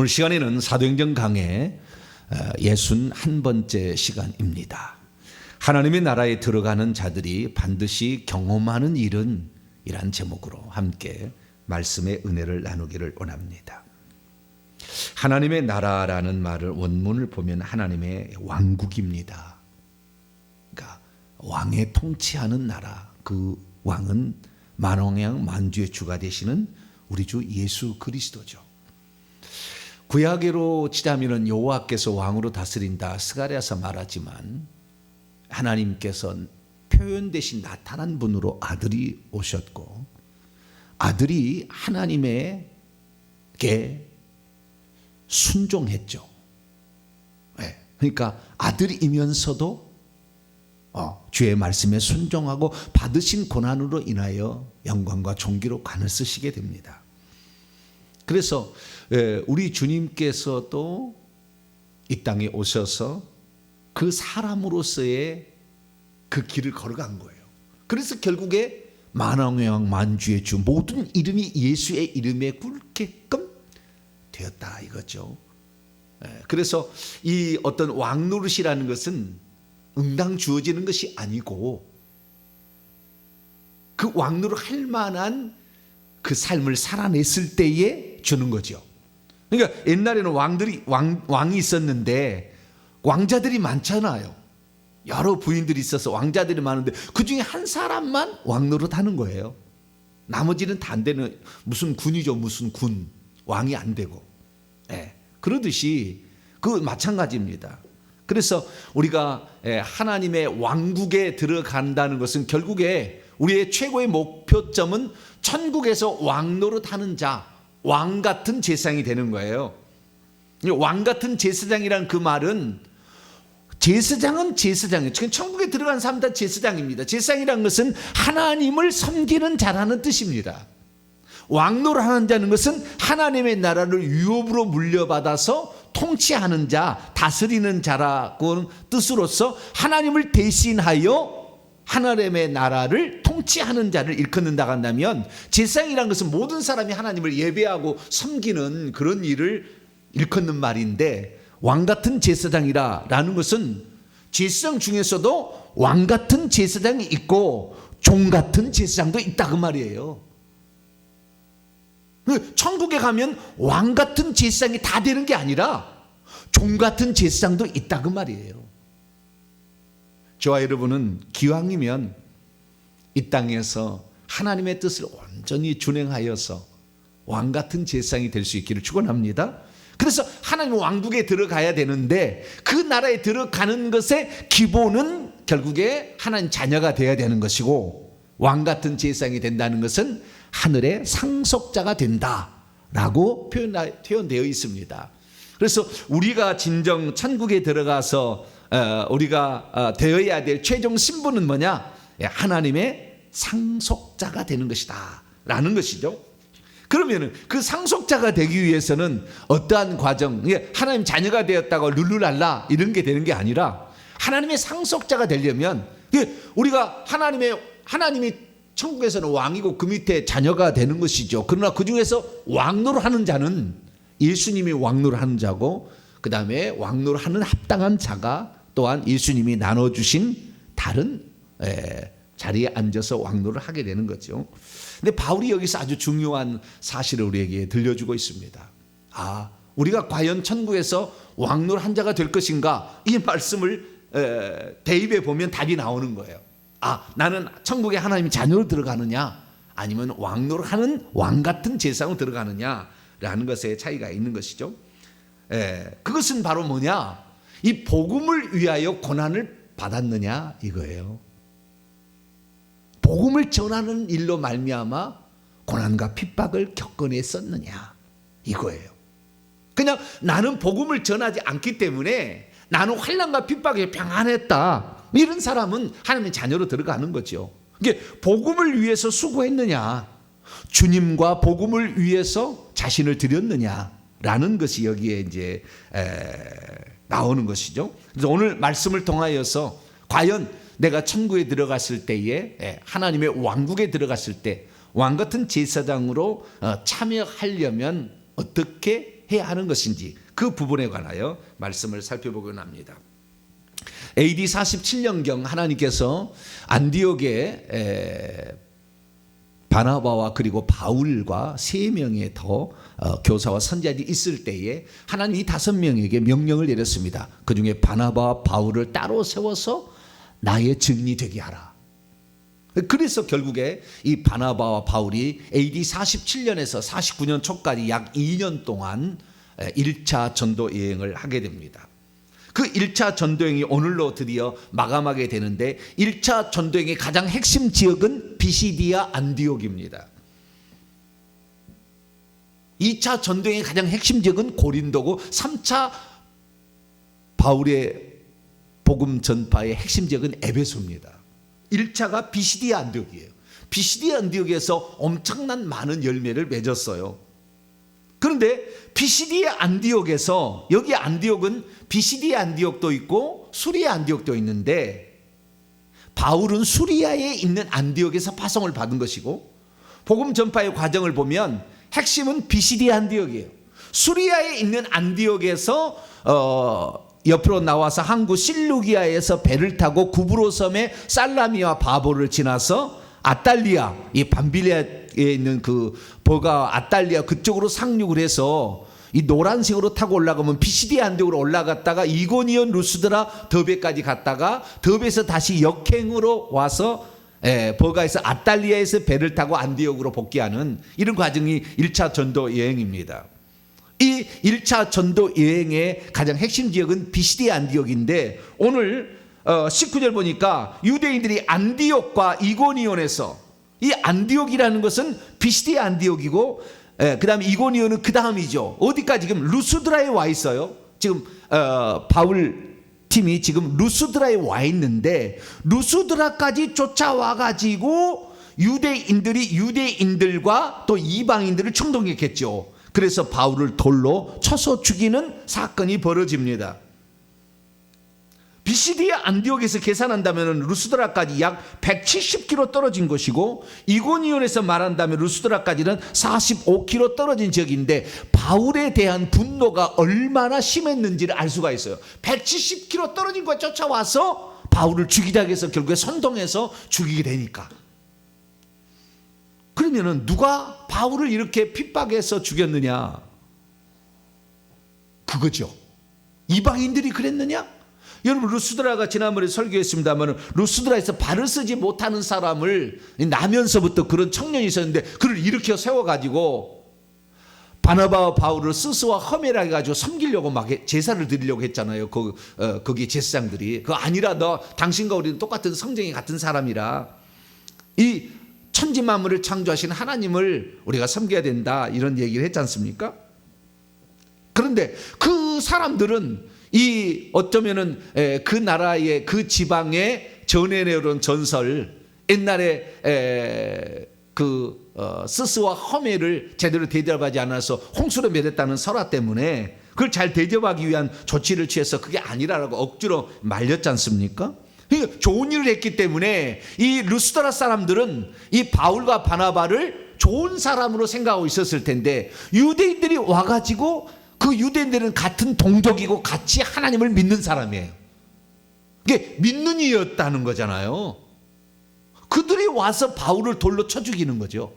오늘 시간에는 사도행전 강해 61번째 시간입니다. 하나님의 나라에 들어가는 자들이 반드시 경험하는 일은 이란 제목으로 함께 말씀의 은혜를 나누기를 원합니다. 하나님의 나라라는 말을 원문을 보면 하나님의 왕국입니다. 그러니까 왕의 통치하는 나라, 그 왕은 만왕양 만주의 주가 되시는 우리 주 예수 그리스도죠. 구약으로 치자면 여호와께서 왕으로 다스린다 스가랴서 말하지만 하나님께서 표현 대신 나타난 분으로 아들이 오셨고 아들이 하나님에게 순종했죠. 네. 그러니까 아들이면서도 주의 말씀에 순종하고 받으신 고난으로 인하여 영광과 존귀로 관을 쓰시게 됩니다. 그래서 우리 주님께서도 이 땅에 오셔서 그 사람으로서의 그 길을 걸어간 거예요. 그래서 결국에 만왕의 만주의 주 모든 이름이 예수의 이름에 굵게끔 되었다 이거죠. 그래서 이 어떤 왕노릇이라는 것은 응당 주어지는 것이 아니고 그 왕노릇 할 만한 그 삶을 살아냈을 때에 주는 거죠. 그러니까 옛날에는 왕이 있었는데 왕자들이 많잖아요. 여러 부인들이 있어서 왕자들이 많은데 그 중에 한 사람만 왕노릇 하는 거예요. 나머지는 다 안 되는 무슨 군이죠. 무슨 군. 왕이 안 되고. 그러듯이 그 마찬가지입니다. 그래서 우리가 하나님의 왕국에 들어간다는 것은 결국에 우리의 최고의 목표점은 천국에서 왕노릇하는 자, 왕 같은 제사장이 되는 거예요. 왕 같은 제사장이란 그 말은 제사장은 제사장이에요. 지금 천국에 들어간 사람 다 제사장입니다. 제사장이란 것은 하나님을 섬기는 자라는 뜻입니다. 왕노릇하는 자는 것은 하나님의 나라를 유업으로 물려받아서 통치하는 자, 다스리는 자라고 뜻으로서 하나님을 대신하여 하나님의 나라를 통치하는 자를 일컫는다고 한다면 제사장이라는 것은 모든 사람이 하나님을 예배하고 섬기는 그런 일을 일컫는 말인데 왕 같은 제사장이라는 것은 제사장 중에서도 왕 같은 제사장이 있고 종 같은 제사장도 있다 그 말이에요. 천국에 가면 왕 같은 제사장이 다 되는 게 아니라 종 같은 제사장도 있다 그 말이에요. 저와 여러분은 기왕이면 이 땅에서 하나님의 뜻을 온전히 준행하여서 왕 같은 제사장이 될 수 있기를 축원합니다. 그래서 하나님의 왕국에 들어가야 되는데 그 나라에 들어가는 것의 기본은 결국에 하나님 자녀가 되어야 되는 것이고 왕 같은 제사장이 된다는 것은 하늘의 상속자가 된다라고 표현되어 있습니다. 그래서 우리가 진정 천국에 들어가서 우리가 되어야 될 최종 신분은 뭐냐? 하나님의 상속자가 되는 것이다 라는 것이죠. 그러면 그 상속자가 되기 위해서는 어떠한 과정, 하나님 자녀가 되었다고 룰루랄라 이런 게 되는 게 아니라 하나님의 상속자가 되려면 우리가 하나님이 천국에서는 왕이고 그 밑에 자녀가 되는 것이죠. 그러나 그 중에서 왕노릇 하는 자는 예수님이 왕노릇 하는 자고 그 다음에 왕노릇 하는 합당한 자가 또한 예수님이 나눠주신 다른 자리에 앉아서 왕노릇 하게 되는 거죠. 근데 바울이 여기서 아주 중요한 사실을 우리에게 들려주고 있습니다. 우리가 과연 천국에서 왕노릇 한 자가 될 것인가? 이 말씀을 대입해 보면 답이 나오는 거예요. 나는 천국에 하나님의 자녀로 들어가느냐 아니면 왕노릇 하는 왕 같은 제사장으로 들어가느냐라는 것에 차이가 있는 것이죠. 그것은 바로 뭐냐? 이 복음을 위하여 고난을 받았느냐 이거예요. 복음을 전하는 일로 말미암아 고난과 핍박을 겪어냈었느냐 이거예요. 그냥 나는 복음을 전하지 않기 때문에 나는 환난과 핍박에 평안했다 이런 사람은 하나님의 자녀로 들어가는 거죠. 이게 복음을 위해서 수고했느냐 주님과 복음을 위해서 자신을 드렸느냐라는 것이 여기에 이제 나오는 것이죠. 그래서 오늘 말씀을 통하여서 과연 내가 천국에 들어갔을 때에 하나님의 왕국에 들어갔을 때 왕 같은 제사장으로 참여하려면 어떻게 해야 하는 것인지 그 부분에 관하여 말씀을 살펴보곤 합니다. AD 47년경 하나님께서 안디옥에 바나바와 그리고 바울과 3명의 더 교사와 선지자들이 있을 때에 하나님이 5명에게 명령을 내렸습니다. 그 중에 바나바와 바울을 따로 세워서 나의 증인이 되게 하라. 그래서 결국에 이 바나바와 바울이 AD 47년에서 49년 초까지 약 2년 동안 1차 전도 여행을 하게 됩니다. 그 1차 전도행이 오늘로 드디어 마감하게 되는데 1차 전도행의 가장 핵심 지역은 비시디아 안디옥입니다. 2차 전도행의 가장 핵심 지역은 고린도고 3차 바울의 복음 전파의 핵심 지역은 에베소입니다. 1차가 비시디아 안디옥이에요. 비시디아 안디옥에서 엄청난 많은 열매를 맺었어요. 그런데 비시디아 안디옥에서 여기 안디옥은 비시디아 안디옥도 있고 수리아 안디옥도 있는데 바울은 수리아에 있는 안디옥에서 파송을 받은 것이고 복음 전파의 과정을 보면 핵심은 비시디아 안디옥이에요. 수리아에 있는 안디옥에서 옆으로 나와서 항구 실루기아에서 배를 타고 구브로 섬의 살라미와 바보를 지나서 아탈리아, 이 밤빌리아에 있는 그 버가 아탈리아 그쪽으로 상륙을 해서 이 노란색으로 타고 올라가면 비시디아 안디옥으로 올라갔다가 이고니온 루스드라 더베까지 갔다가 더베에서 다시 역행으로 와서 버가에서 아탈리아에서 배를 타고 안디옥으로 복귀하는 이런 과정이 1차 전도 여행입니다. 이 1차 전도 여행의 가장 핵심 지역은 비시디아 안디옥인데 오늘 19절 보니까 유대인들이 안디옥과 이고니온에서 이 안디옥이라는 것은 비시디아 안디옥이고 그 다음에 이고니온은 그 다음이죠. 어디까지 지금 루스드라에 와 있어요. 지금 바울 팀이 지금 루스드라에 와 있는데 루스드라까지 쫓아와 가지고 유대인들과 또 이방인들을 총동했겠죠. 그래서 바울을 돌로 쳐서 죽이는 사건이 벌어집니다. 비시디아 안디옥에서 계산한다면 루스드라까지 약 170km 떨어진 것이고 이고니온에서 말한다면 루스드라까지는 45km 떨어진 지역인데 바울에 대한 분노가 얼마나 심했는지를 알 수가 있어요. 170km 떨어진 곳에 쫓아와서 바울을 죽이자 해서 결국에 선동해서 죽이게 되니까. 그러면은 누가 바울을 이렇게 핍박해서 죽였느냐? 그거죠. 이방인들이 그랬느냐? 여러분 루스드라가 지난번에 설교했습니다만 루스드라에서 발을 쓰지 못하는 사람을 나면서부터 그런 청년이 있었는데 그를 일으켜 세워가지고 바나바와 바울을 스스와 험해라 해가지고 섬기려고 막 제사를 드리려고 했잖아요. 거기 제사장들이. 그거 아니라 당신과 우리는 똑같은 성정이 같은 사람이라 이 천지만물을 창조하신 하나님을 우리가 섬겨야 된다 이런 얘기를 했지 않습니까? 그런데 그 사람들은 이 어쩌면은 그 나라의 그 지방에 전해내온 전설 옛날에 스스와 험해를 제대로 대접하지 않아서 홍수로 멸했다는 설화 때문에 그걸 잘 대접하기 위한 조치를 취해서 그게 아니라고 억지로 말렸지 않습니까? 좋은 일을 했기 때문에 이 루스드라 사람들은 이 바울과 바나바를 좋은 사람으로 생각하고 있었을 텐데 유대인들이 와가지고 그 유대인들은 같은 동족이고 같이 하나님을 믿는 사람이에요. 이게 믿는 이였다는 거잖아요. 그들이 와서 바울을 돌로 쳐 죽이는 거죠.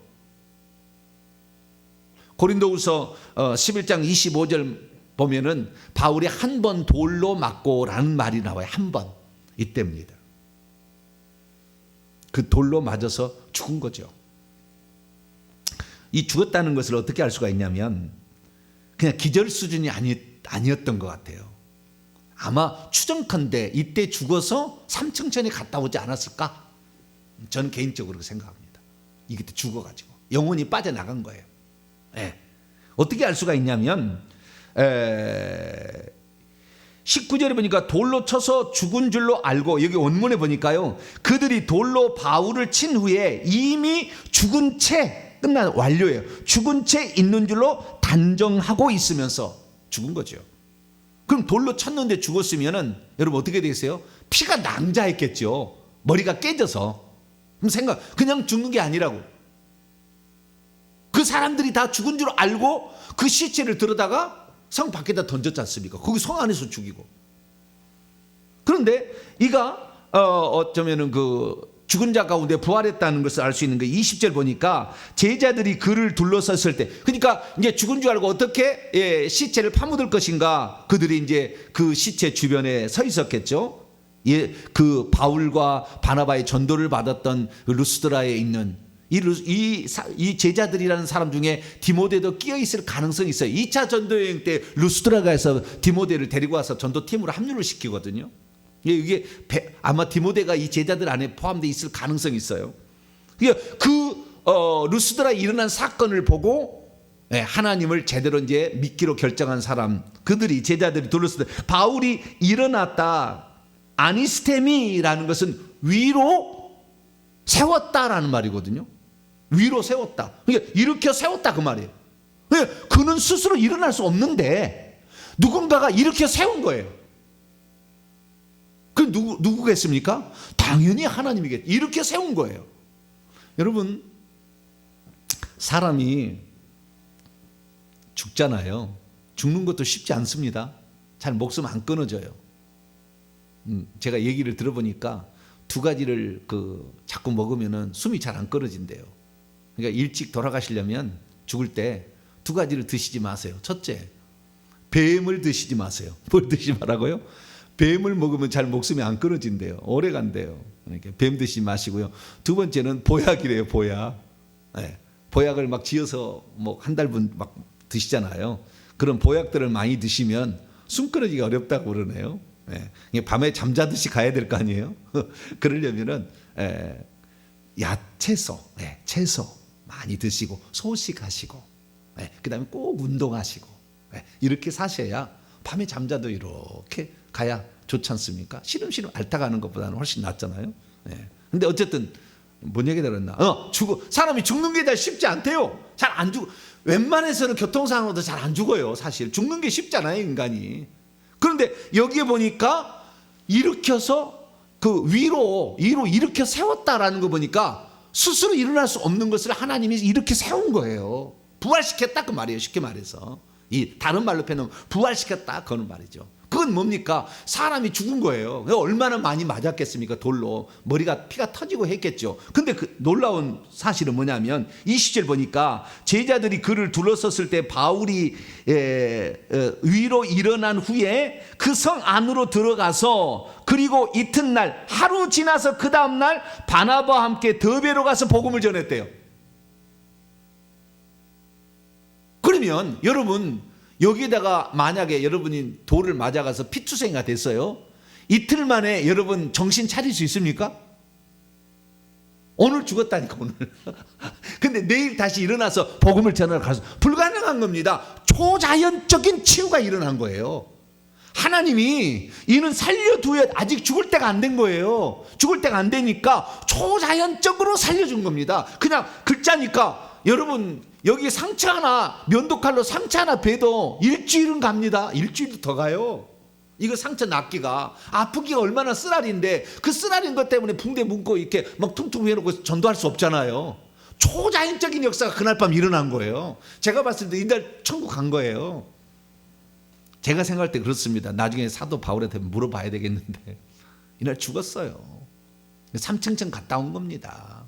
고린도후서 11장 25절 보면은 바울이 한 번 돌로 맞고라는 말이 나와요. 한 번. 이때입니다. 그 돌로 맞아서 죽은 거죠. 이 죽었다는 것을 어떻게 알 수가 있냐면 그냥 기절 수준이 아니었던 것 같아요. 아마 추정컨대 이때 죽어서 삼층천에 갔다 오지 않았을까? 저는 개인적으로 생각합니다. 이게 죽어가지고 영혼이 빠져나간 거예요. 어떻게 알 수가 있냐면 19절에 보니까 돌로 쳐서 죽은 줄로 알고 여기 원문에 보니까요. 그들이 돌로 바울을 친 후에 이미 죽은 채 끝난 완료예요. 죽은 채 있는 줄로 단정하고 있으면서 죽은 거죠. 그럼 돌로 쳤는데 죽었으면은 여러분 어떻게 되겠어요? 피가 낭자했겠죠. 머리가 깨져서. 그럼 그냥 죽는 게 아니라고. 그 사람들이 다 죽은 줄 알고 그 시체를 들어다가 성 밖에다 던졌지 않습니까? 거기 성 안에서 죽이고. 그런데 이가 어쩌면은 그 죽은 자 가운데 부활했다는 것을 알 수 있는 게 20절 보니까 제자들이 그를 둘러섰을 때, 그러니까 이제 죽은 줄 알고 어떻게 시체를 파묻을 것인가, 그들이 이제 그 시체 주변에 서 있었겠죠. 그 바울과 바나바의 전도를 받았던 루스드라에 있는 이 제자들이라는 사람 중에 디모데도 끼어 있을 가능성이 있어요. 2차 전도 여행 때 루스드라가 해서 디모데를 데리고 와서 전도팀으로 합류를 시키거든요. 이게 아마 디모데가 이 제자들 안에 포함되어 있을 가능성이 있어요. 루스드라에 일어난 사건을 보고 하나님을 제대로 이제 믿기로 결정한 사람, 그들이 제자들이 둘러서도 바울이 일어났다. 아니스테미라는 것은 위로 세웠다라는 말이거든요. 위로 세웠다. 그러니까 일으켜 세웠다 그 말이에요. 그는 스스로 일어날 수 없는데 누군가가 일으켜 세운 거예요. 그 누구겠습니까? 당연히 하나님이겠죠. 이렇게 세운 거예요. 여러분, 사람이 죽잖아요. 죽는 것도 쉽지 않습니다. 잘 목숨 안 끊어져요. 제가 얘기를 들어보니까 2가지를 자꾸 먹으면은 숨이 잘 안 끊어진대요. 그러니까 일찍 돌아가시려면 죽을 때 2가지를 드시지 마세요. 첫째, 뱀을 드시지 마세요. 뭘 드시지 말라고요? 뱀을 먹으면 잘 목숨이 안 끊어진대요. 오래 간대요. 그러니까 뱀 드시지 마시고요. 2번째는 보약이래요. 보약. 보약을 막 지어서 뭐 한 달분 막 드시잖아요. 그런 보약들을 많이 드시면 숨 끊어지기 어렵다고 그러네요. 밤에 잠자듯이 가야 될 거 아니에요. 그러려면은 야채소, 채소 많이 드시고 소식하시고, 그다음에 꼭 운동하시고, 이렇게 사셔야 밤에 잠자도 이렇게 가야 좋지 않습니까? 시름시름 앓다 가는 것보다는 훨씬 낫잖아요. 근데 어쨌든 뭔 얘기 들었나? 사람이 죽는 게 다 쉽지 않대요. 잘 안 죽어. 웬만해서는 교통사고도 잘 안 죽어요. 사실 죽는 게 쉽잖아요, 인간이. 그런데 여기에 보니까 일으켜서 위로 일으켜 세웠다라는 거 보니까 스스로 일어날 수 없는 것을 하나님이 이렇게 세운 거예요. 부활시켰다 그 말이에요. 쉽게 말해서. 이 다른 말로 표현하면 부활시켰다 그런 말이죠. 그건 뭡니까? 사람이 죽은 거예요. 얼마나 많이 맞았겠습니까? 돌로 피가 터지고 했겠죠. 근데 그 놀라운 사실은 뭐냐면 20절 보니까 제자들이 그를 둘러섰을 때 바울이 위로 일어난 후에 그 성 안으로 들어가서, 그리고 이튿날 하루 지나서 그 다음날 바나바와 함께 더베로 가서 복음을 전했대요. 그러면 여러분, 여기에다가 만약에 여러분이 돌을 맞아가서 피투성이가 됐어요. 이틀 만에 여러분 정신 차릴 수 있습니까? 오늘 죽었다니까, 오늘. 근데 내일 다시 일어나서 복음을 전하러 가서 불가능한 겁니다. 초자연적인 치유가 일어난 거예요. 하나님이 이는 살려두야 아직 죽을 때가 안 된 거예요. 죽을 때가 안 되니까 초자연적으로 살려준 겁니다. 그냥 글자니까 여러분 여기 상처 하나, 면도칼로 상처 하나 베도 일주일은 갑니다. 일주일도 더 가요. 이거 상처 낫기가, 아프기가 얼마나 쓰라린데 그 쓰라린 것 때문에 붕대 묶고 이렇게 막 퉁퉁 해놓고 전도할 수 없잖아요. 초자연적인 역사가 그날 밤 일어난 거예요. 제가 봤을 때 이날 천국 간 거예요. 제가 생각할 때 그렇습니다. 나중에 사도 바울한테 물어봐야 되겠는데 이날 죽었어요. 3층층 갔다 온 겁니다.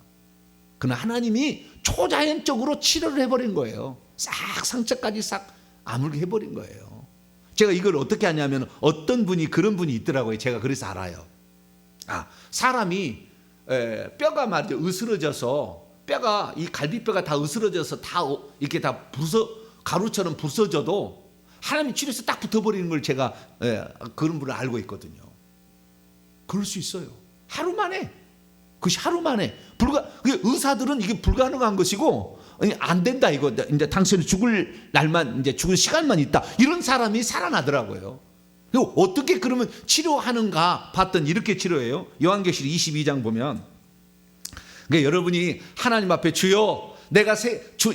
그러나 하나님이 초자연적으로 치료를 해버린 거예요. 싹 상처까지 싹 아물게 해버린 거예요. 제가 이걸 어떻게 하냐면 어떤 분이 그런 분이 있더라고요. 제가 그래서 알아요. 사람이 뼈가 말이죠, 으스러져서 뼈가, 이 갈비뼈가 다 으스러져서 다 이렇게 다 가루처럼 부서져도 하나님이 치료해서 딱 붙어버리는 걸 제가 그런 분을 알고 있거든요. 그럴 수 있어요. 하루 만에. 그것이 하루 만에. 의사들은 이게 불가능한 것이고, 안 된다, 이거. 이제 당신이 죽을 날만, 이제 죽을 시간만 있다. 이런 사람이 살아나더라고요. 그리고 어떻게 그러면 치료하는가 봤더니 이렇게 치료해요. 요한계시록 22장 보면. 그러니까 여러분이 하나님 앞에 주여, 내가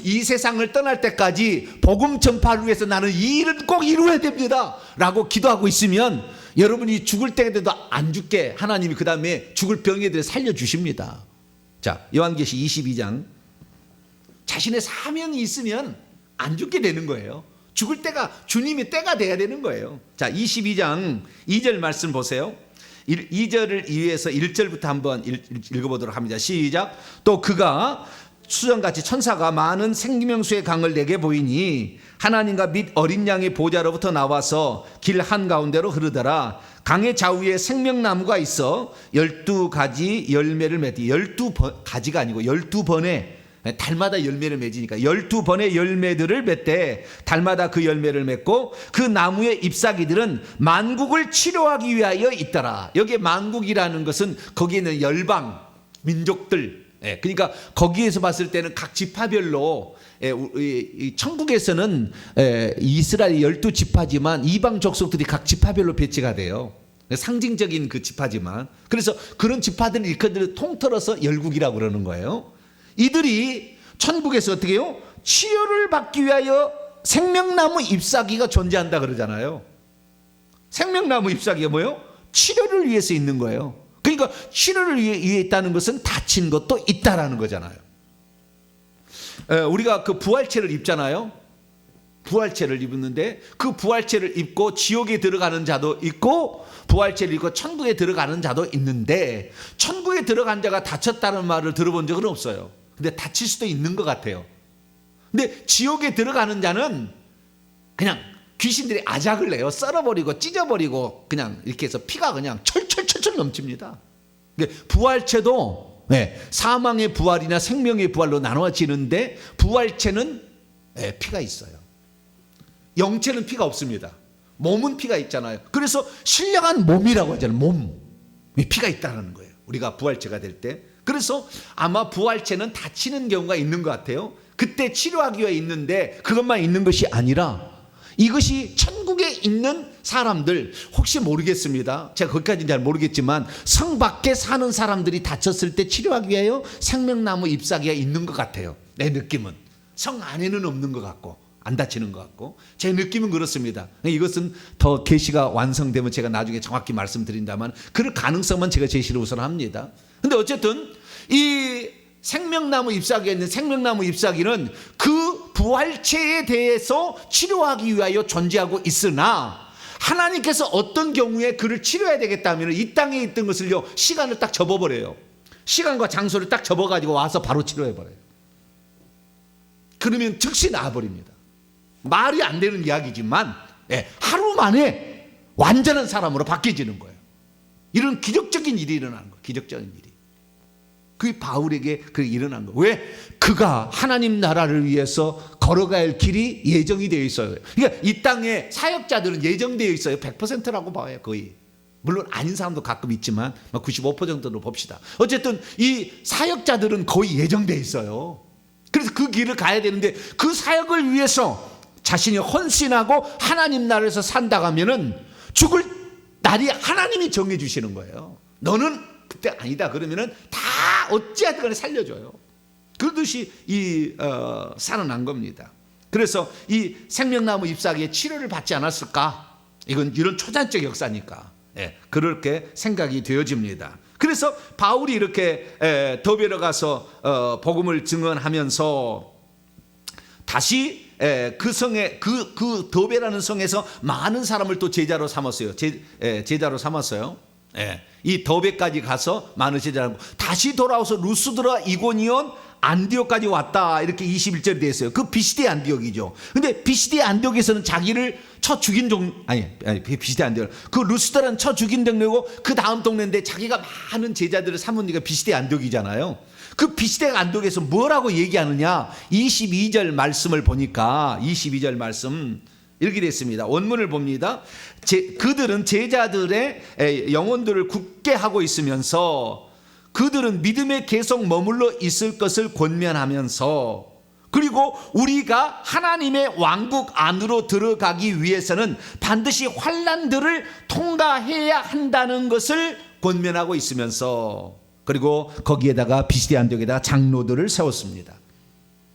이 세상을 떠날 때까지 복음 전파를 위해서 나는 이 일을 꼭 이루어야 됩니다 라고 기도하고 있으면 여러분이 죽을 때가 돼도 안 죽게 하나님이 그 다음에 죽을 병에 대해 살려주십니다. 자, 요한계시록 22장. 자신의 사명이 있으면 안 죽게 되는 거예요. 죽을 때가 주님의 때가 돼야 되는 거예요. 자, 22장 2절 말씀 보세요. 2절을 이해해서 1절부터 한번 읽어보도록 합니다. 시작. 또 그가 수정같이 천사가 많은 생명수의 강을 내게 보이니 하나님과 및 어린 양의 보좌로부터 나와서 길 한가운데로 흐르더라. 강의 좌우에 생명나무가 있어 12가지 열매를 맺지. 12가지가 아니고 12번의 달마다 열매를 맺으니까 12번의 열매들을 맺되 달마다 그 열매를 맺고 그 나무의 잎사귀들은 만국을 치료하기 위하여 있더라. 여기에 만국이라는 것은 거기에 있는 열방 민족들, 그러니까 거기에서 봤을 때는 각 지파별로 천국에서는 이스라엘 12지파지만 이방 족속들이 각 지파별로 배치가 돼요. 상징적인 그 지파지만, 그래서 그런 지파들을 일컬들 통틀어서 열국이라고 그러는 거예요. 이들이 천국에서 어떻게 해요? 치료를 받기 위하여 생명나무 잎사귀가 존재한다 그러잖아요. 생명나무 잎사귀가 뭐예요? 치료를 위해서 있는 거예요. 그러니까 치료를 위해 있다는 것은 다친 것도 있다라는 거잖아요. 우리가 그 부활체를 입잖아요. 부활체를 입었는데 그 부활체를 입고 지옥에 들어가는 자도 있고 부활체를 입고 천국에 들어가는 자도 있는데, 천국에 들어간 자가 다쳤다는 말을 들어본 적은 없어요. 근데 다칠 수도 있는 것 같아요. 근데 지옥에 들어가는 자는 그냥 귀신들이 아작을 내요. 썰어버리고 찢어버리고 그냥 이렇게 해서 피가 그냥 철철철철 넘칩니다. 부활체도 사망의 부활이나 생명의 부활로 나눠지는데 부활체는 피가 있어요. 영체는 피가 없습니다. 몸은 피가 있잖아요. 그래서 신령한 몸이라고 하잖아요. 몸. 피가 있다는 거예요. 우리가 부활체가 될 때. 그래서 아마 부활체는 다치는 경우가 있는 것 같아요. 그때 치료하기 위해 있는데 그것만 있는 것이 아니라 이것이 천국에 있는 사람들, 혹시 모르겠습니다. 제가 거기까지는 잘 모르겠지만 성 밖에 사는 사람들이 다쳤을 때 치료하기 위하여 생명나무 잎사귀가 있는 것 같아요. 내 느낌은. 성 안에는 없는 것 같고 안 다치는 것 같고 제 느낌은 그렇습니다. 이것은 더 계시가 완성되면 제가 나중에 정확히 말씀드린다만 그럴 가능성만 제가 제시를 우선 합니다. 근데 어쨌든 이 생명나무 잎사귀에 있는 생명나무 잎사귀는 그 부활체에 대해서 치료하기 위하여 존재하고 있으나 하나님께서 어떤 경우에 그를 치료해야 되겠다면 이 땅에 있던 것을요 시간을 딱 접어버려요. 시간과 장소를 딱 접어가지고 와서 바로 치료해버려요. 그러면 즉시 나아버립니다. 말이 안 되는 이야기지만 하루 만에 완전한 사람으로 바뀌어지는 거예요. 이런 기적적인 일이 일어나는 거예요. 기적적인 일이. 그게 바울에게 그게 일어난 거예요. 왜? 그가 하나님 나라를 위해서 걸어가야 할 길이 예정이 되어 있어요. 그러니까 이 땅에 사역자들은 예정되어 있어요. 100%라고 봐요. 거의. 물론 아닌 사람도 가끔 있지만 95% 정도로 봅시다. 어쨌든 이 사역자들은 거의 예정되어 있어요. 그래서 그 길을 가야 되는데 그 사역을 위해서 자신이 헌신하고 하나님 나라에서 산다고 하면은 죽을 날이 하나님이 정해 주시는 거예요. 너는 그때 아니다 그러면은 다 어찌하든 간에 살려줘요. 그러듯이 살아난 겁니다. 그래서 이 생명나무 잎사귀에 치료를 받지 않았을까? 이건 이런 초자연적 역사니까 그렇게 생각이 되어집니다. 그래서 바울이 이렇게 더베로 가서 복음을 증언하면서 다시 그 성에 그 더베라는 성에서 많은 사람을 또 제자로 삼았어요. 제자로 삼았어요. 이 더베까지 가서 많은 제자를 다시 돌아와서 루스드라, 이고니온, 안디옥까지 왔다. 이렇게 21절에 되어 있어요. 그 비시대 안디옥이죠. 근데 비시대 안디옥에서는 자기를 쳐 죽인 비시대 안디옥. 그 루스드라는 쳐 죽인 동네고 그 다음 동네인데 자기가 많은 제자들을 삼은 데가 비시대 안디옥이잖아요. 그 비시대 안디옥에서 뭐라고 얘기하느냐? 22절 말씀을 보니까 22절 말씀 이렇게 됐습니다. 원문을 봅니다. 그들은 제자들의 영혼들을 굳게 하고 있으면서 그들은 믿음에 계속 머물러 있을 것을 권면하면서 그리고 우리가 하나님의 왕국 안으로 들어가기 위해서는 반드시 환난들을 통과해야 한다는 것을 권면하고 있으면서 그리고 거기에다가 비시대 안디옥에다가 장로들을 세웠습니다.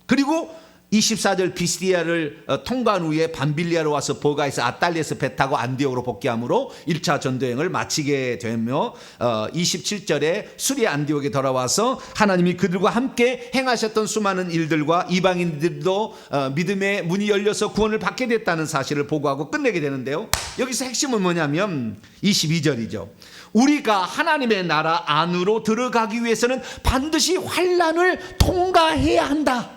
그리고 24절 피시디아를 통과한 후에 밤빌리아로 와서 버가에서 아탈리에서 배 타고 안디옥으로 복귀함으로 1차 전도여행을 마치게 되며 27절에 수리 안디옥에 돌아와서 하나님이 그들과 함께 행하셨던 수많은 일들과 이방인들도 믿음의 문이 열려서 구원을 받게 됐다는 사실을 보고하고 끝내게 되는데요. 여기서 핵심은 뭐냐면 22절이죠. 우리가 하나님의 나라 안으로 들어가기 위해서는 반드시 환난을 통과해야 한다.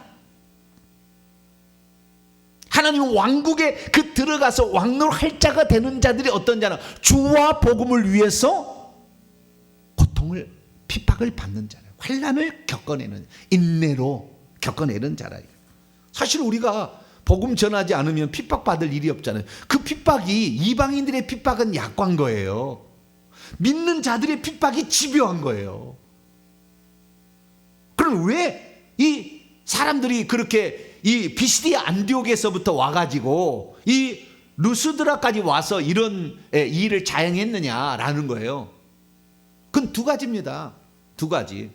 하나님 왕국에 들어가서 왕노할 자가 되는 자들이 어떤 자는 주와 복음을 위해서 고통을 핍박을 받는 자라, 환난을 겪어내는, 인내로 겪어내는 자라. 사실 우리가 복음 전하지 않으면 핍박받을 일이 없잖아요. 그 핍박이, 이방인들의 핍박은 약관 거예요. 믿는 자들의 핍박이 집요한 거예요. 그럼 왜 이 사람들이 그렇게 이 비시디아 안디옥에서부터 와가지고 이 루스드라까지 와서 이런 일을 자행했느냐라는 거예요. 그건 두 가지입니다. 두 가지.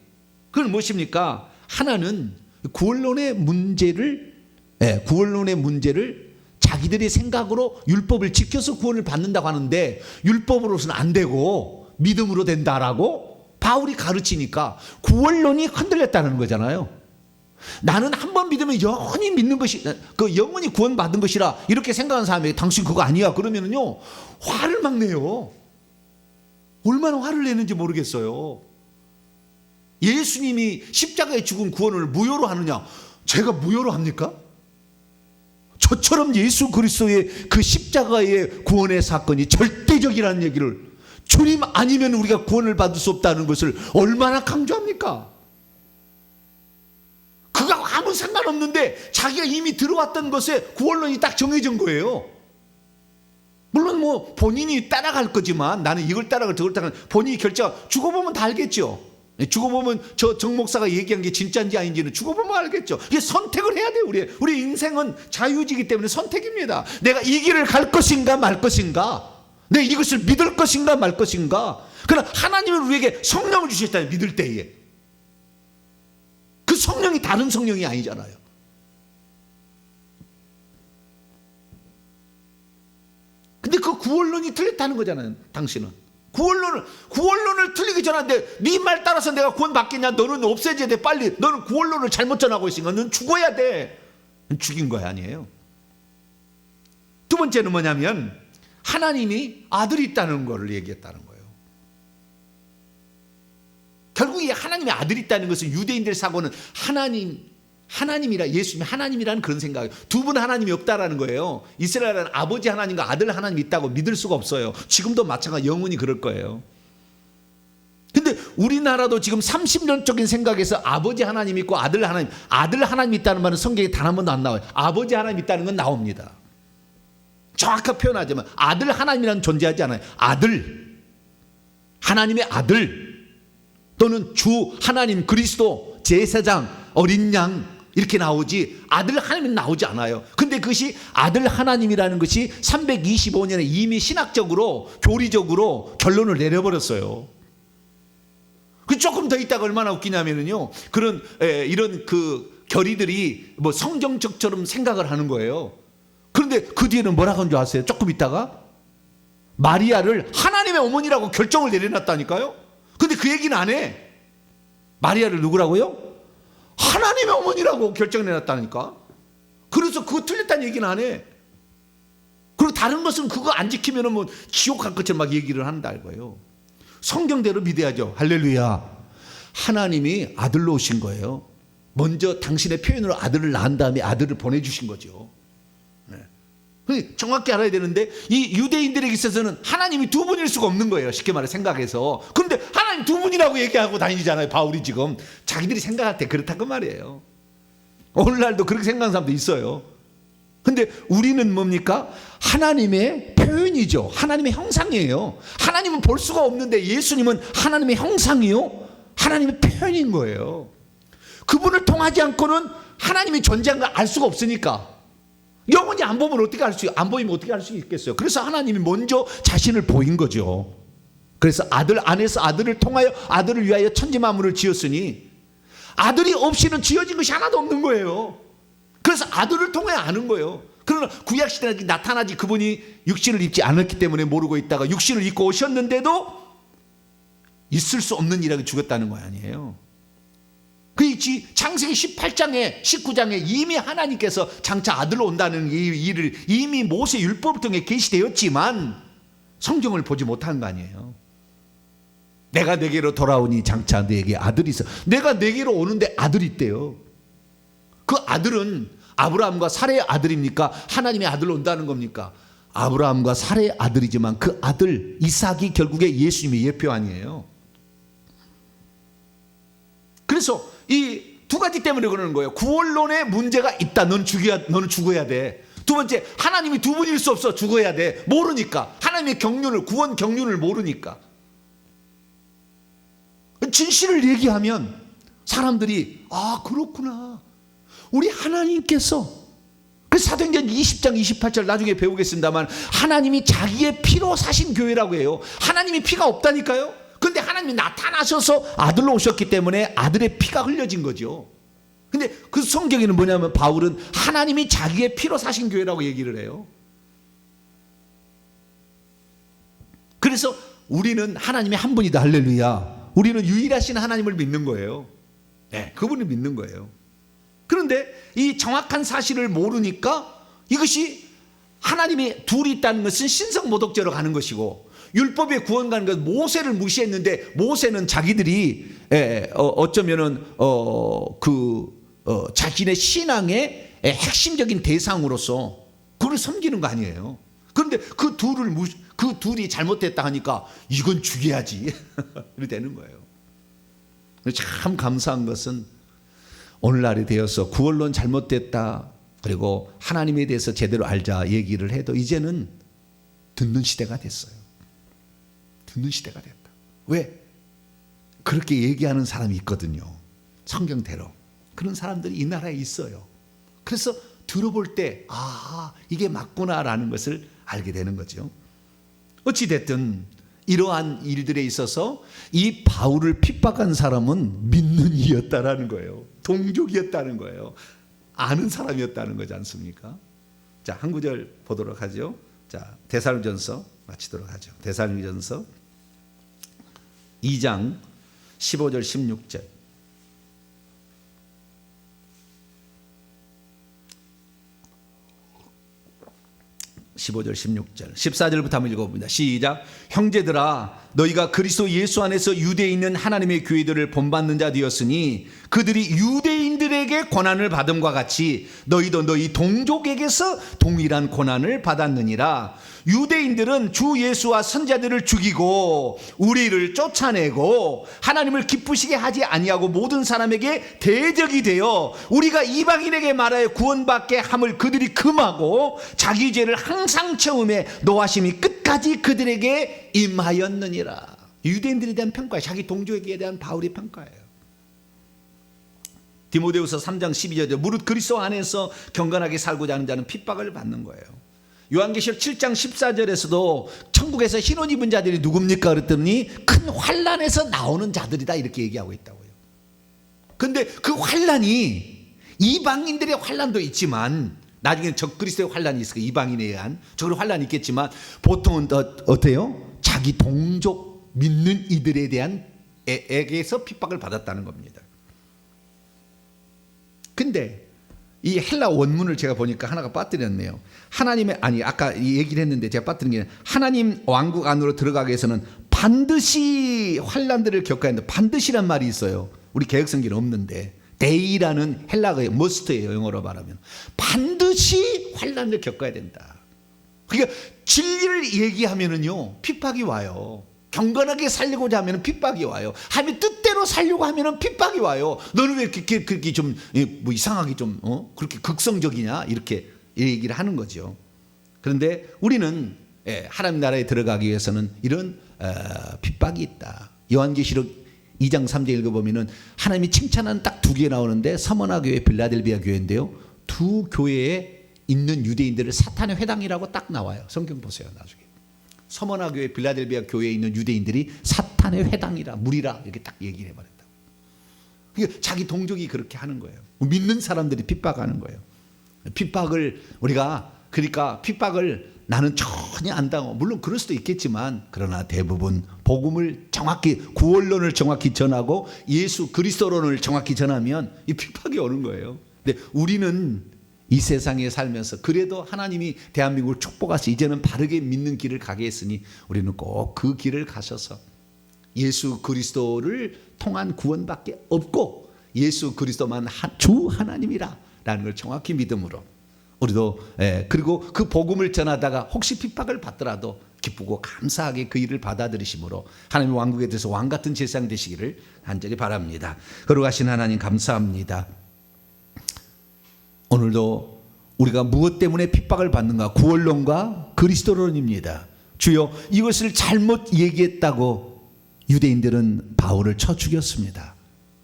그건 무엇입니까? 하나는 구원론의 문제를 자기들의 생각으로 율법을 지켜서 구원을 받는다고 하는데 율법으로서는 안 되고 믿음으로 된다라고 바울이 가르치니까 구원론이 흔들렸다는 거잖아요. 나는 한 번 믿으면 영원히 믿는 것이, 영원히 구원받은 것이라 이렇게 생각하는 사람이 당신 그거 아니야 그러면은요 화를 막 내요. 얼마나 화를 내는지 모르겠어요. 예수님이 십자가에 죽은 구원을 무효로 하느냐? 제가 무효로 합니까? 저처럼 예수 그리스도의 그 십자가의 구원의 사건이 절대적이라는 얘기를, 주님 아니면 우리가 구원을 받을 수 없다는 것을 얼마나 강조합니까? 그거 아무 상관없는데 자기가 이미 들어왔던 것에 구원론이 딱 정해진 거예요. 물론 뭐 본인이 따라갈 거지만, 나는 이걸 따라갈 저걸 따라갈, 본인이 결정, 죽어보면 다 알겠죠. 죽어보면 저 정 목사가 얘기한 게 진짜인지 아닌지는 죽어보면 알겠죠. 이게 선택을 해야 돼요. 우리 인생은 자유지기 때문에 선택입니다. 내가 이 길을 갈 것인가 말 것인가, 내가 이것을 믿을 것인가 말 것인가. 그러나 하나님은 우리에게 성령을 주셨잖아요. 믿을 때에 그 성령이 다른 성령이 아니잖아요. 근데 그 구원론이 틀렸다는 거잖아요. 당신은 구원론을 틀리기 전인데 네 말 따라서 내가 구원 받겠냐? 너는 없애져야 돼. 빨리. 너는 구원론을 잘못 전하고 있으니까 너는 죽어야 돼. 죽인 거야 아니에요. 두 번째는 뭐냐면 하나님이 아들이 있다는 거를 얘기했다는 거예요. 결국 이 하나님의 아들이 있다는 것은 유대인들 사고는 하나님이라, 예수님이 하나님이라는 그런 생각이에요. 두 분 하나님이 없다라는 거예요. 이스라엘은 아버지 하나님과 아들 하나님이 있다고 믿을 수가 없어요. 지금도 마찬가지, 영원히 그럴 거예요. 근데 우리나라도 지금 30년적인 생각에서 아버지 하나님 있고 아들 하나님 있다는 말은 성경에 단 한 번도 안 나와요. 아버지 하나님 있다는 건 나옵니다. 정확하게 표현하자면 아들 하나님이라는 존재하지 않아요. 아들, 하나님의 아들, 또는 주 하나님 그리스도 제사장 어린 양 이렇게 나오지 아들 하나님은 나오지 않아요. 근데 그것이 아들 하나님이라는 것이 325년에 이미 신학적으로 교리적으로 결론을 내려버렸어요. 그 조금 더 있다가 얼마나 웃기냐면요, 이런 그 결의들이 뭐 성경적처럼 생각을 하는 거예요. 그런데 그 뒤에는 뭐라고 하는 줄 아세요? 조금 있다가 마리아를 하나님의 어머니라고 결정을 내려놨다니까요. 근데 그 얘기는 안 해. 마리아를 누구라고요? 하나님의 어머니라고 결정해놨다니까. 그래서 그거 틀렸다는 얘기는 안 해. 그리고 다른 것은 그거 안 지키면 뭐 지옥 갈 것처럼 막 얘기를 한다 이거예요. 성경대로 믿어야죠. 할렐루야. 하나님이 아들로 오신 거예요. 먼저 당신의 표현으로 아들을 낳은 다음에 아들을 보내주신 거죠. 정확히 알아야 되는데 이 유대인들에게 있어서는 하나님이 두 분일 수가 없는 거예요. 쉽게 말해 생각해서. 그런데 하나님 두 분이라고 얘기하고 다니잖아요. 바울이 지금 자기들이 생각할 때 그렇다고 말이에요. 오늘날도 그렇게 생각하는 사람도 있어요. 근데 우리는 뭡니까? 하나님의 표현이죠. 하나님의 형상이에요. 하나님은 볼 수가 없는데 예수님은 하나님의 형상이요, 하나님의 표현인 거예요. 그분을 통하지 않고는 하나님이 존재한 걸 알 수가 없으니까. 영원히 안 보면 어떻게 안 보이면 어떻게 알 수 있겠어요? 그래서 하나님이 먼저 자신을 보인 거죠. 그래서 아들 안에서 아들을 통하여 아들을 위하여 천지 만물을 지었으니 아들이 없이는 지어진 것이 하나도 없는 거예요. 그래서 그래서 아들을 통해 아는 거예요. 그러나 구약시대에 나타나지 그분이 육신을 입지 않았기 때문에 모르고 있다가 육신을 입고 오셨는데도 있을 수 없는 일하고 죽었다는 거 아니에요. 그렇지. 창세기 18장에 19장에 이미 하나님께서 장차 아들로 온다는 이 일을 이미 모세 율법을 통해 계시되었지만 성경을 보지 못한 거 아니에요. 내가 내게로 돌아오니 장차 내게 아들이 있어. 내가 내게로 오는데 아들이 있대요. 그 아들은 아브라함과 사라의 아들입니까? 하나님의 아들로 온다는 겁니까? 아브라함과 사라의 아들이지만 그 아들 이삭이 결국에 예수님의 예표 아니에요. 그래서 이 두 가지 때문에 그러는 거예요. 구원론에 문제가 있다. 너는 죽어야 돼. 두 번째, 하나님이 두 분일 수 없어. 죽어야 돼. 모르니까. 하나님의 경륜을, 구원 경륜을 모르니까. 진실을 얘기하면 사람들이 아 그렇구나. 우리 하나님께서 그 사도행전 20장 28절 나중에 배우겠습니다만 하나님이 자기의 피로 사신 교회라고 해요. 하나님이 피가 없다니까요. 근데 하나님이 나타나셔서 아들로 오셨기 때문에 아들의 피가 흘려진 거죠. 근데 그 성경에는 뭐냐면 바울은 하나님이 자기의 피로 사신 교회라고 얘기를 해요. 그래서 우리는 하나님이 한 분이다. 할렐루야. 우리는 유일하신 하나님을 믿는 거예요. 네, 그분을 믿는 거예요. 그런데 이 정확한 사실을 모르니까 이것이 하나님이 둘이 있다는 것은 신성모독죄로 가는 것이고 율법의 구원 가는 것은 모세를 무시했는데 모세는 자기들이 어쩌면은 자신의 신앙의 핵심적인 대상으로서 그를 섬기는 거 아니에요. 그런데 그 둘이 잘못됐다 하니까 이건 죽여야지 이렇게 되는 거예요. 참 감사한 것은 오늘날이 되어서 구원론 잘못됐다 그리고 하나님에 대해서 제대로 알자 얘기를 해도 이제는 듣는 시대가 됐어요. 듣는 시대가 됐다. 왜? 그렇게 얘기하는 사람이 있거든요. 성경대로. 그런 사람들이 이 나라에 있어요. 그래서 들어볼 때 아 이게 맞구나라는 것을 알게 되는 거죠. 어찌됐든 이러한 일들에 있어서 이 바울을 핍박한 사람은 믿는 이였다라는 거예요. 동족이었다는 거예요. 아는 사람이었다는 거지 않습니까? 자, 한 구절 보도록 하죠. 자, 데살로니가전서 마치도록 하죠. 데살로니가전서 2장 15절 16절. (15절) 16절 14절부터 한번 읽어봅니다. 시작. 형제들아 너희가 그리스도 예수 안에서 유대에 있는 하나님의 교회들을 본받는 자 되었으니 그들이 유대인들에게 고난을 받음과 같이 너희도 너희 동족에게서 동일한 고난을 받았느니라. 유대인들은 주 예수와 선자들을 죽이고 우리를 쫓아내고 하나님을 기쁘시게 하지 아니하고 모든 사람에게 대적이 되어 우리가 이방인에게 말하여 구원받게 함을 그들이 금하고 자기 죄를 항상 채움에 노하심이 끝까지 그들에게 임하였느니라. 유대인들에 대한 평가예요. 자기 동족에게 대한 바울의 평가예요. 디모데후서 3장 12절 무릇 그리스도 안에서 경건하게 살고자 하는 자는 핍박을 받는 거예요. 요한계시록 7장 14절에서도 천국에서 흰옷 입은 자들이 누굽니까 그랬더니 큰 환난에서 나오는 자들이다 이렇게 얘기하고 있다고요. 그런데 그 환난이 이방인들의 환난도 있지만 나중에 적그리스도의 환난이 있을 거예요. 이방인에 의한 적그리스도 환난이 있겠지만 보통은 어때요? 자기 동족 믿는 이들에 대한 에게서 핍박을 받았다는 겁니다. 근데 이 헬라 원문을 제가 보니까 하나가 빠뜨렸네요. 하나님의 아까 얘기를 했는데 제가 빠뜨린 게 하나님 왕국 안으로 들어가기 위해서는 반드시 환난들을 겪어야 한다. 반드시란 말이 있어요. 우리 개혁성경에 없는데 데이라는 헬라어의 must예요. 영어로 말하면 반드시 환난을 겪어야 된다. 그러니까 진리를 얘기하면은요 핍박이 와요. 경건하게 살려고자 하면 핍박이 와요. 하나님의 뜻대로 살려고 하면 핍박이 와요. 너는 왜 그렇게 좀 뭐 이상하게 좀 그렇게 극성적이냐 이렇게 얘기를 하는 거죠. 그런데 우리는 하나님 나라에 들어가기 위해서는 이런 핍박이 있다. 요한계시록 2장 3절 읽어보면은 하나님이 칭찬하는 딱 두 개 나오는데 서머나 교회, 빌라델비아 교회인데요. 두 교회에 있는 유대인들을 사탄의 회당이라고 딱 나와요. 성경 보세요 나중에. 서머나 교회, 빌라델비아 교회에 있는 유대인들이 사탄의 회당이라 물이라 이렇게 딱 얘기를 해버렸다. 그러니까 자기 동족이 그렇게 하는 거예요. 믿는 사람들이 핍박하는 거예요. 핍박을 우리가 그러니까 핍박을 나는 전혀 안 당하고 물론 그럴 수도 있겠지만 그러나 대부분 복음을 정확히 구원론을 정확히 전하고 예수 그리스도론을 정확히 전하면 이 핍박이 오는 거예요. 근데 우리는 이 세상에 살면서 그래도 하나님이 대한민국을 축복하셔서 이제는 바르게 믿는 길을 가게 했으니 우리는 꼭 그 길을 가셔서 예수 그리스도를 통한 구원밖에 없고 예수 그리스도만 주 하나님이라 라는 걸 정확히 믿음으로 우리도 그리고 그 복음을 전하다가 혹시 핍박을 받더라도 기쁘고 감사하게 그 일을 받아들이심으로 하나님의 왕국에 대해서 왕같은 제사장 되시기를 간절히 바랍니다. 거룩하신 하나님 감사합니다. 오늘도 우리가 무엇 때문에 핍박을 받는가? 구원론과 그리스도론입니다. 주여 이것을 잘못 얘기했다고 유대인들은 바울을 쳐 죽였습니다.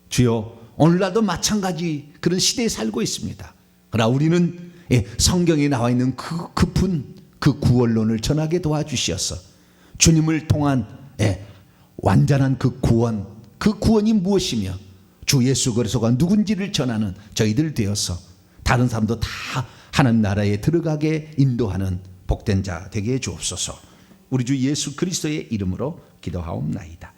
주여 오늘날도 마찬가지 그런 시대에 살고 있습니다. 그러나 우리는 성경에 나와 있는 그 깊은 그 구원론을 전하게 도와주시어서 주님을 통한 완전한 그 구원이 무엇이며 주 예수 그리스도가 누군지를 전하는 저희들 되어서 다른 사람도 다 하나님 나라에 들어가게 인도하는 복된 자 되게 해 주옵소서. 우리 주 예수 그리스도의 이름으로 기도하옵나이다.